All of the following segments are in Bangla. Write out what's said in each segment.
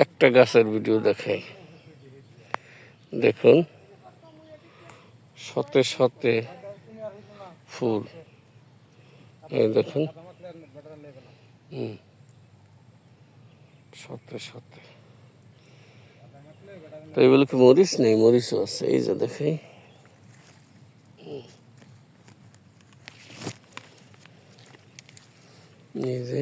একটা গাছের ভিডিও দেখাই, দেখুন শতে শতে ফুল, এই দেখুন শতে শতে। তো এগুলো কি মরিচ? নেই, মরিচও আছে, এই যে দেখাই, এই যে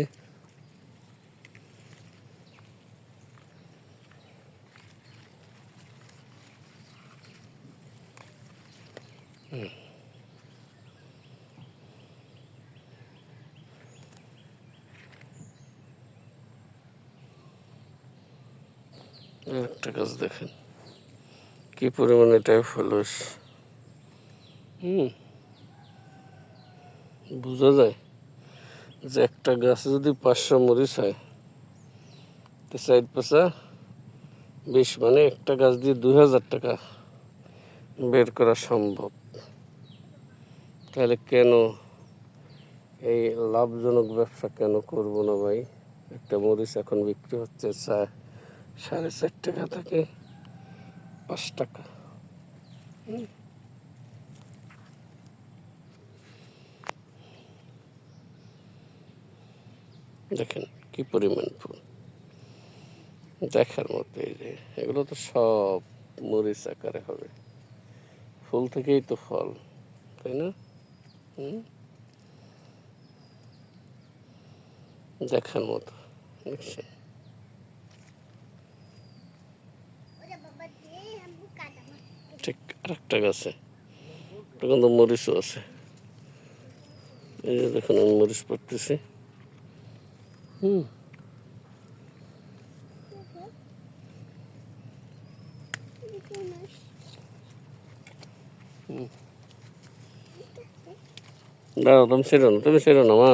একটা গাছ দেখেন কি পরিমাণে টাইফলস। বোঝা যায় যে একটা গাছে যদি 500 মরিচ হয় তো 4×5 = 20, মানে একটা গাছ দিয়ে 2000 টাকা বের করা সম্ভব। তাহলে কেন এই লাভজনক ব্যবসা কেন করবো না ভাই? একটা মরিচ এখন বিক্রি হচ্ছে 4.5 টাকা থেকে 5 টাকা। দেখেন কি পরিমাণ ফুল, দেখার মতো। এই যে এগুলো তো সব মরিচ আকারে হবে, ফুল থেকেই তো ফল, তাই না? দেখার মতো, দেখছেন? ঠিক আরেকটা গাছে কিন্তু মরিচও আছে, এই যে দেখুন আমি মরিচ পড়তেছি। দাঁড়াও, তুমি ছেড়ো না, তুমি ছেড়ো না মা।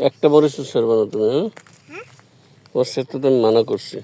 একটা মরিচ ছেড়বো না তুমি, ওর সাথে তো আমি মানা করছি।